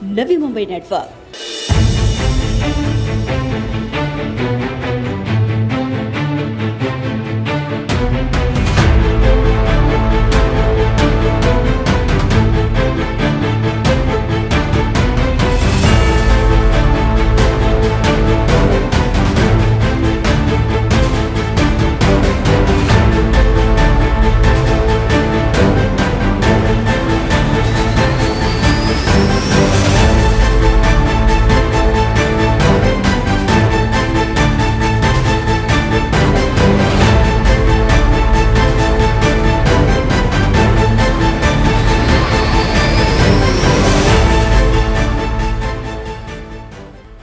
Navi Mumbai network.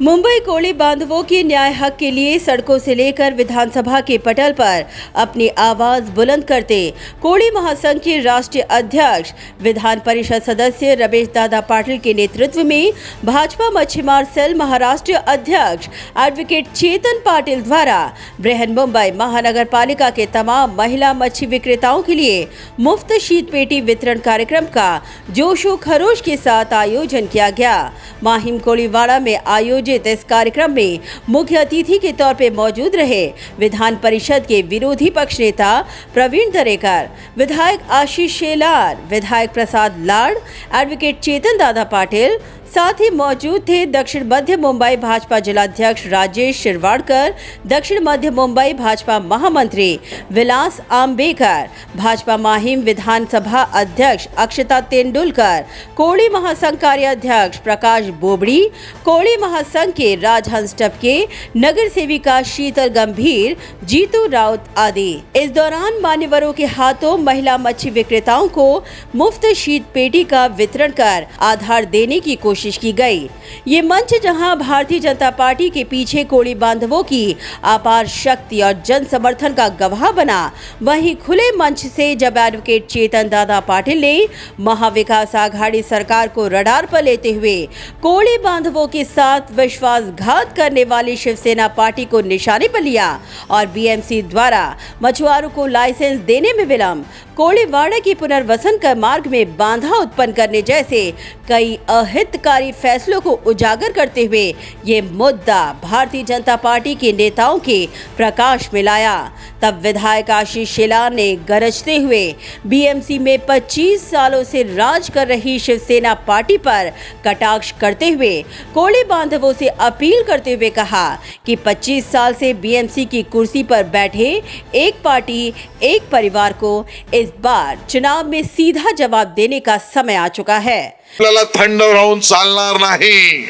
Mumbai कोली बांधवों के न्याय हक के लिए सड़कों से लेकर विधानसभा के पटल पर अपनी आवाज बुलंद करते कोली महासंघ के राष्ट्रीय अध्यक्ष विधान परिषद सदस्य रमेश दादा पाटिल के नेतृत्व में भाजपा मच्छीमार सेल महाराष्ट्र अध्यक्ष एडवोकेट चेतन पाटिल द्वारा बृहन मुंबई महानगर पालिका के तमाम महिला मच्छी विक्रेताओं के लिए मुफ्त शीत पेटी वितरण कार्यक्रम का जोशो खरोश के साथ आयोजन किया गया। माहिम कोलीवाड़ा में आयोजित इस कार्यक्रम में मुख्य अतिथि के तौर पर मौजूद रहे विधान परिषद के विरोधी पक्ष नेता प्रवीण दरेकर, विधायक आशीष शेलार, विधायक प्रसाद लाड, एडवोकेट चेतन दादा पाटिल। साथ ही मौजूद थे दक्षिण मध्य मुंबई भाजपा जिलाध्यक्ष राजेश शिरवाड़कर, दक्षिण मध्य मुंबई भाजपा महामंत्री विलास आम्बेकर, भाजपा माहिम विधानसभा अध्यक्ष अक्षता तेंदुलकर, कोली महासंघ कार्याध्यक्ष प्रकाश बोबड़ी, कोली महासंघ के राजहंस टपके, नगर सेविका शीतल गंभीर, जीतू राउत आदि। इस दौरान मान्यवरों के हाथों महिला मच्छी विक्रेताओं को मुफ्त शीत पेटी का वितरण कर आधार देने की कोशिश की गई। ये मंच जहां भारतीय जनता पार्टी के पीछे कोली बांधवों की अपार शक्ति और जन समर्थन का गवाह बना, वहीं खुले मंच से जब एडवोकेट चेतन दादा पाटिल ने महाविकास आघाड़ी सरकार को रडार पर लेते हुए कोली बांधवों के साथ विश्वासघात करने वाली शिवसेना पार्टी को निशाने पर लिया और बीएमसी द्वारा मछुआरों को लाइसेंस देने में विलंब, कोलीवाड़ा की पुनर्वसन कर मार्ग में बाधा उत्पन्न करने जैसे कई अहितकारी फैसलों को उजागर करते हुए ये मुद्दा भारतीय जनता पार्टी के नेताओं के प्रकाश में लाया। तब विधायक आशीष शेलार ने गरजते हुए बीएमसी में 25 सालों से राज कर रही शिवसेना पार्टी पर कटाक्ष करते हुए कोली बांधवों से अपील करते हुए कहा कि 25 साल से बीएमसी की कुर्सी पर बैठे एक पार्टी एक परिवार को इस बार चुनाव में सीधा जवाब देने का समय आ चुका है। आपल्याला थंड राहून चालणार नाही।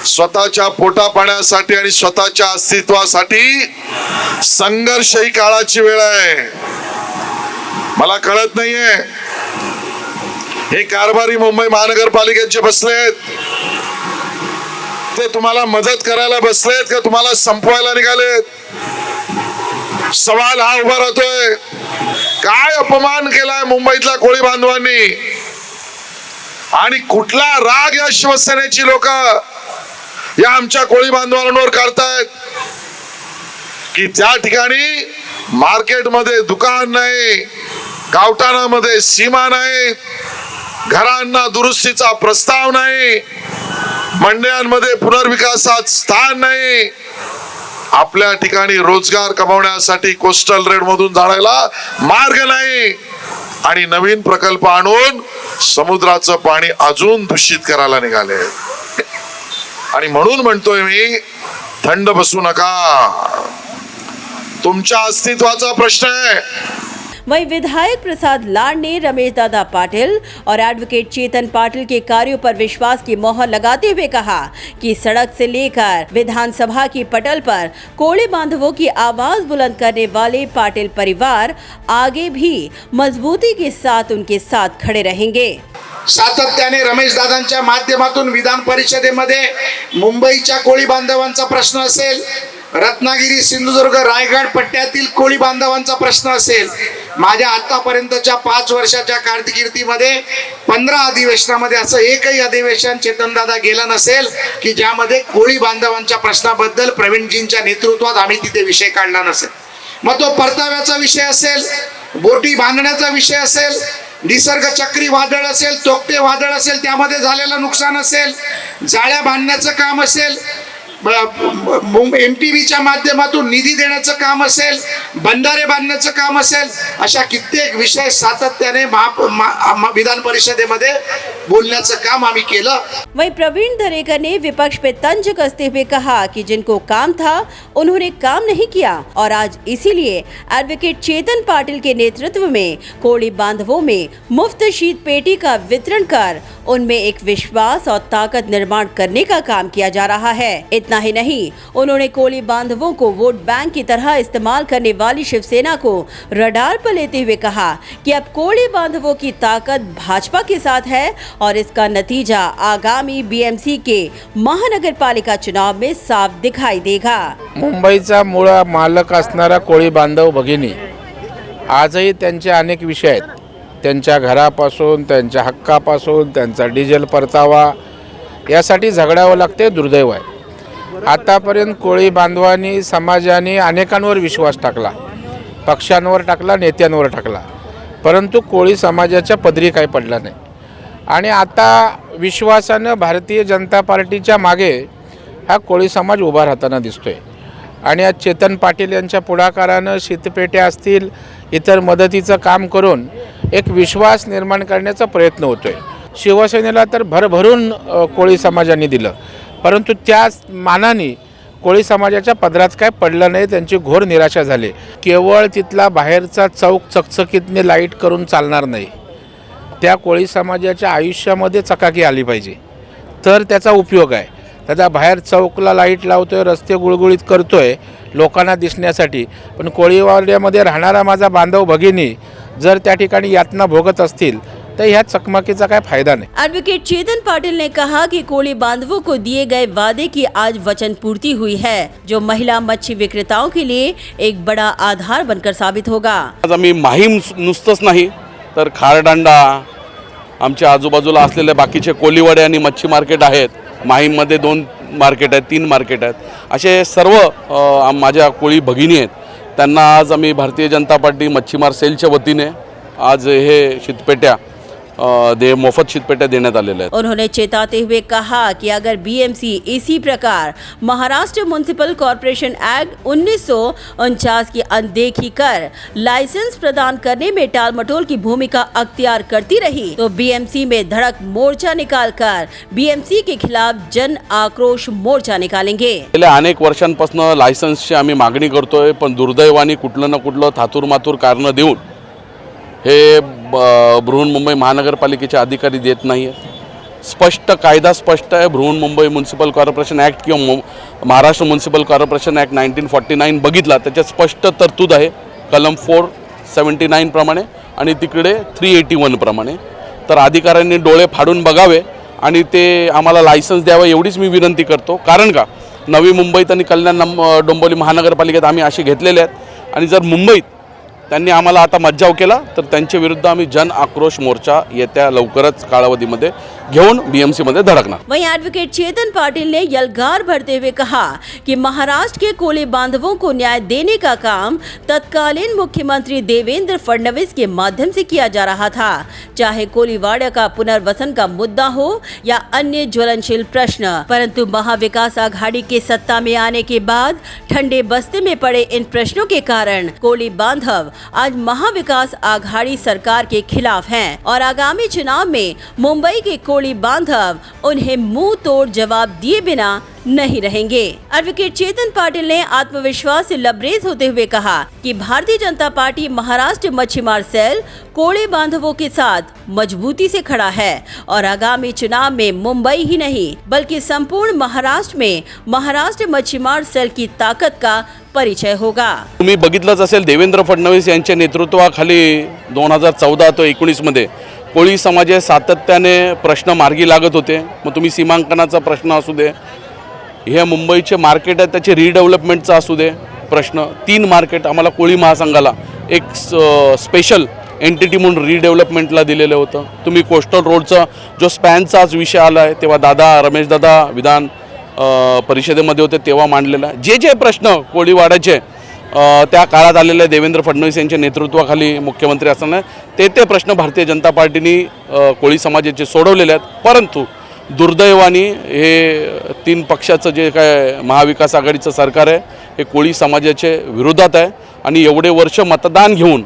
स्वतःच्या पोटापाण्यासाठी आणि स्वतःच्या अस्तित्वासाठी संघर्ष ही काळाची वेळ आहे। मला कळत नाहीये हे कारभारी मुंबई महानगरपालिकेचे बसलेत ते तुम्हाला मदत करायला बसलेत का तुम्हाला संपवायला निघालेत? सवाल हा उभा राहतोय, काय अपमान केलाय मुंबईतल्या कोळी बांधवांनी आणि कुठला राग या शिवसेनेची लोक या आमच्या कोळी बांधवांवर काढतायत की त्या ठिकाणी मार्केटमध्ये दुकान नाही, गावठाणामध्ये सीमा नाही, घरांना दुरुस्तीचा प्रस्ताव नाही, मंडयांमध्ये पुनर्विकासात स्थान नाही, आपल्या ठिकाणी रोजगार कमवण्यासाठी कोस्टल रेड मधून जाण्याला मार्ग नाही आणि नवीन प्रकल्प आणून समुद्राचं पाणी अजून दूषित करायला निघाले। आणि म्हणून म्हणतोय मी, थंड बसू नका, तुमच्या अस्तित्वाचा प्रश्न आहे। वहीं विधायक प्रसाद लाड ने रमेश दादा पाटिल और एडवोकेट चेतन पाटिल के कार्यों पर विश्वास की मोहर लगाते हुए कहा कि सड़क से लेकर विधानसभा की पटल पर कोली बांधवों की आवाज बुलंद करने वाले पाटिल परिवार आगे भी मजबूती के साथ उनके साथ खड़े रहेंगे। सातत्याने रमेश दादांच्या माध्यमातून विधान परिषदेमध्ये मुंबईच्या कोळी बांधवांचा प्रश्न असेल, रत्नागिरी, सिंधुदुर्ग, रायगड पट्ट्यातील कोळी बांधवांचा प्रश्न असेल, माझ्या आतापर्यंतच्या 5 वर्षाच्या कारकिर्दीमध्ये 15 अधिवेशनामध्ये असं एकही अधिवेशन चेतनदादा गेला नसेल की ज्यामध्ये कोळी बांधवांच्या प्रश्नाबद्दल प्रवीणजींच्या नेतृत्वात आम्ही तिथे विषय काढला नसेल। मग तो परताव्याचा विषय असेल, बोटी बांधण्याचा विषय असेल, निसर्ग चक्रीवादळ असेल, तोक्ते वादळ असेल, त्यामध्ये झालेलं नुकसान असेल, जाळ्या बांधण्याचं काम असेल, MTVच्या माध्यमातून निधी देण्याचं काम असेल, बंधारे बांधण्याचं काम असेल, अशा कित्येक विषय सातत्याने विधान परिषदेमध्ये बोलण्याचं काम आम्ही केलं। वहीं प्रवीण दरेकर ने विपक्ष पे तंज कसते हुए कहा कि जिनको काम था उन्होंने काम नहीं किया और आज इसीलिए एडवोकेट चेतन पाटिल के नेतृत्व में कोड़ी बांधवों में मुफ्त शीत पेटी का वितरण कर उनमें एक विश्वास और ताकत निर्माण करने का काम किया जा रहा है। इतना ही नहीं, उन्होंने कोली बांधवों को वोट बैंक की तरह इस्तेमाल करने वाली शिवसेना को रडार पर लेते हुए कहा कि अब कोली बांधवों की ताकत भाजपा के साथ है और इसका नतीजा आगामी बीएमसी के महानगर पालिका चुनाव में साफ दिखाई देगा। मुंबईचा मूळ मालक असणारा कोळी बांधव भगिनी आजही त्यांचे अनेक विषय आहेत। त्यांच्या घरापासून, त्यांच्या हक्कापासून, त्यांचा डिझेल परतावा यासाठी झगडावं लागते, दुर्दैव आहे। आतापर्यंत कोळी बांधवांनी, समाजाने अनेकांवर विश्वास टाकला, पक्षांवर टाकला, नेत्यांवर टाकला, परंतु कोळी समाजाच्या पदरी काही पडला नाही। आणि आता विश्वासानं भारतीय जनता पार्टीच्या मागे हा कोळी समाज उभा राहताना दिसतोय। आणि आज चेतन पाटील यांच्या पुढाकारानं शीतपेट्या असतील, इतर मदतीचं काम करून एक विश्वास निर्माण करण्याचा प्रयत्न होतोय। शिवसेनेला तर भरभरून कोळी समाजाने दिलं, परंतु त्याच मानाने कोळी समाजाच्या पदरात काय पडलं नाही, त्यांची घोर निराशा झाली। केवळ तिथला बाहेरचा चौक चकचकीतने लाईट करून चालणार नाही, त्या कोळी समाजाच्या आयुष्यामध्ये चकाकी आली पाहिजे, तर त्याचा उपयोग आहे। त्याचा बाहेर चौकला लाईट लावतोय, रस्ते गुळगुळीत करतोय लोकांना दिसण्यासाठी, पण कोळीवाड्यामध्ये राहणारा माझा बांधव भगिनी जर त्या ठिकाणी यातना भोगत असतील तो यह चकमकीचा काय फायदा नहीं। एडवोकेट चेतन पाटिल ने कहा कि कोली बांधवों को दिए गए वादे की आज वचन पूर्ति हुई है, जो महिला मच्छी विक्रेताओं के लिए एक बड़ा आधार बनकर साबित होगा। आज आम्ही माहीम नुसतंच नाही तर खारदांडा, आमच्या आजूबाजूला असलेले बाकीचे कोलीवाडे आणि मच्छी मार्केट आहेत, माहीममध्ये 2 मार्केट आहेत, 3 मार्केट आहेत, असे सर्व माझ्या कोळी भगिनी आहेत, त्यांना आज आम्ही भारतीय जनता पार्टी मच्छीमार सेलच्या वतीने आज हे शीतपेट्या मोफत शीतपेट्या देण्यात आलेल्या आहेत। उन्होंने चेताते हुए कहा कि अगर बीएमसी इसी प्रकार महाराष्ट्र म्युनिसिपल कॉर्पोरेशन एक्ट 1949 की अनदेखी कर लाइसेंस प्रदान करने में टालमटोल की भूमिका अख्तियार करती रही तो बीएमसी में धड़क मोर्चा निकालकर बीएमसी के खिलाफ जन आक्रोश मोर्चा निकालेंगे। गेल्या अनेक वर्षांपासून लायसन्सची आम्ही मागणी करतोय, पण दुर्दैवाने कुठलं ना कुठलं थातूरमातूर कारण देऊन हे बृहन्मुंबई महानगरपालिकेचे अधिकारी देत नाही आहेत। स्पष्ट कायदा स्पष्ट आहे, बृहन्मुंबई म्युनिसिपल कॉर्पोरेशन ॲक्ट किंवा महाराष्ट्र म्युनिसिपल कॉर्पोरेशन ॲक्ट 1949 बघितला, त्याच्यात स्पष्ट तरतूद आहे कलम 479 प्रमाणे आणि तिकडे 381 प्रमाणे। तर अधिकाऱ्यांनी डोळे फाडून बघावे आणि ते आम्हाला लायसन्स द्यावं एवढीच मी विनंती करतो। कारण का नवी मुंबईत आणि कल्याण डोंबिवली महानगरपालिकेत आम्ही असे घेतलेले आहेत, आणि जर मुंबईत त्यांनी आम्हाला आता मज्जाव केला तर त्यांच्या विरुद्ध आम्ही जन आक्रोश मोर्चा येत्या लवकरच कालावधीमध्ये घेऊन बीएमसी मध्ये धडकणार। वहीं एडवोकेट चेतन पाटिल ने यलगार भरते हुए कहा कि महाराष्ट्र के कोली बांधवों को न्याय देने का काम तत्कालीन मुख्यमंत्री देवेंद्र फडणवीस के माध्यम से किया जा रहा था, चाहे कोलीवाड़ा का पुनर्वसन का मुद्दा हो या अन्य ज्वलनशील प्रश्न। परंतु महाविकास आघाड़ी के सत्ता में आने के बाद ठंडे बस्ते में पड़े इन प्रश्नों के कारण कोली बांधव आज महाविकास आघाड़ी सरकार के खिलाफ हैं और आगामी चुनाव में मुंबई के कोली बांधव उन्हें मुंह तोड़ जवाब दिए बिना नहीं रहेंगे। एडवोकेट चेतन पाटिल ने आत्मविश्वास से लबरेज होते हुए कहा कि भारतीय जनता पार्टी महाराष्ट्र मच्छीमार सेल कोली बांधवों के साथ मजबूती से खड़ा है और आगामी चुनाव में मुंबई ही नहीं बल्कि संपूर्ण महाराष्ट्र में महाराष्ट्र मच्छीमार सेल की ताकत का परिचय होगा। तुम्ही बघितलंच असेल, देवेंद्र फडणवीस यांच्या नेतृत्वाखाली 2014 ते 19 मध्ये कोळी समाज सातत्याने प्रश्न मार्गी लागत होते। मग तुम्ही सीमांकनाचा प्रश्न असू दे, हे मुंबईचे मार्केट आहे त्याचे रिडेव्हलपमेंटचा असू दे प्रश्न, 3 मार्केट आम्हाला कोळी महासंघाला एक स्पेशल एंटिटी म्हणून रिडेव्हलपमेंटला दिलेलं होतं। तुम्ही कोस्टल रोडचा जो स्पॅनचा आज विषय आला आहे तेव्हा रमेश दादा विधान परिषदेमध्ये होते तेव्हा मांडलेला, जे प्रश्न कोळीवाड्याचे त्या काळात आलेल्या देवेंद्र फडणवीस यांच्या नेतृत्वाखाली मुख्यमंत्री असताना ते प्रश्न भारतीय जनता पार्टीने कोळी समाजाचे सोडवलेले आहेत. परंतु दुर्दैवाने हे 3 पक्षाचं जे काय महाविकास आघाडीचं सरकार आहे हे कोळी समाजाचे विरोधात आहे आणि एवढे वर्ष मतदान घेऊन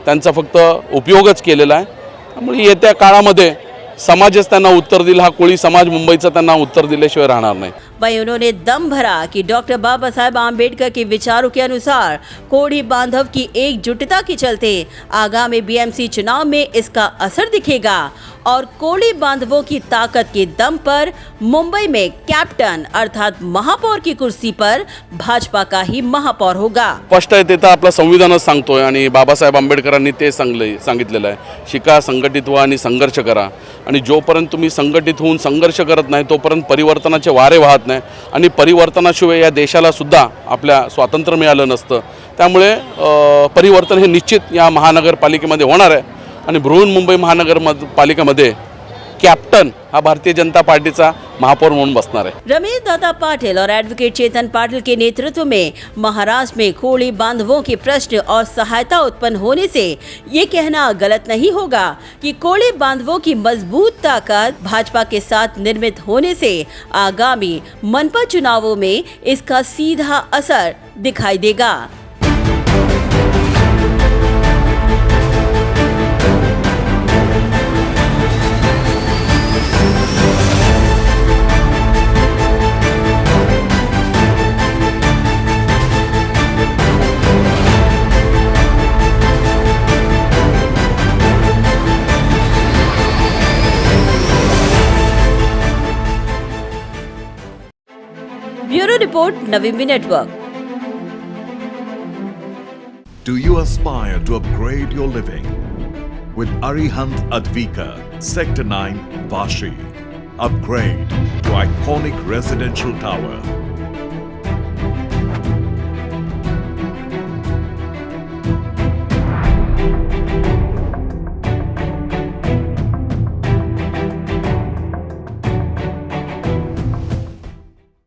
त्यांचा फक्त उपयोगच केलेला आहे. त्यामुळे येत्या काळामध्ये समाजच त्यांना उत्तर दिला, हा कोळी समाज मुंबईचा त्यांना उत्तर दिल्याशिवाय राहणार नाही. वहीं उन्होंने दम भरा कि डॉक्टर बाबा साहेब आम्बेडकर के विचारों के अनुसार कोढ़ी बांधव की एकजुटता के चलते आगामी बीएमसी चुनाव में इसका असर दिखेगा और कोढ़ी बांधवों की ताकत के दम पर मुंबई में कैप्टन अर्थात महापौर की कुर्सी पर भाजपा का ही महापौर होगा. स्पष्ट आहे ते तर आपलं संविधानच सांगतोय आणि बाबासाहेब आंबेडकरांनी ते सांगितलेलं आहे. शिका, संघटित व्हा आणि संघर्ष करा. आणि जोपर्यंत तुम्ही संघटित होऊन संघर्ष करत नाही तोपर्यंत परिवर्तनाचे वारे वाहत नाही आणि परिवर्तनाशिवाय या देशाला सुद्धा आपल्या स्वातंत्र्य मिळालं नसतं. त्यामुळे परिवर्तन हे निश्चित या महानगरपालिकेमध्ये होणार आहे आणि बृहन्मुंबई महानगरपालिकेमध्ये कैप्टन हा भारतीय जनता पार्टीचा महापौर म्हणून बसणार आहे. रमेश दादा पाटिल और एडवोकेट चेतन पाटिल के नेतृत्व में महाराष्ट्र में कोढ़ी बांधवों के प्रश्न और सहायता उत्पन्न होने से ये कहना गलत नहीं होगा कि कोढ़ी बांधवों की मजबूत ताकत भाजपा के साथ निर्मित होने से आगामी मनपा चुनावों में इसका सीधा असर दिखाई देगा. Bureau report Naveen network. Do you aspire to upgrade your living? With Arihant Advika, Sector 9, Vashi. Upgrade to iconic residential tower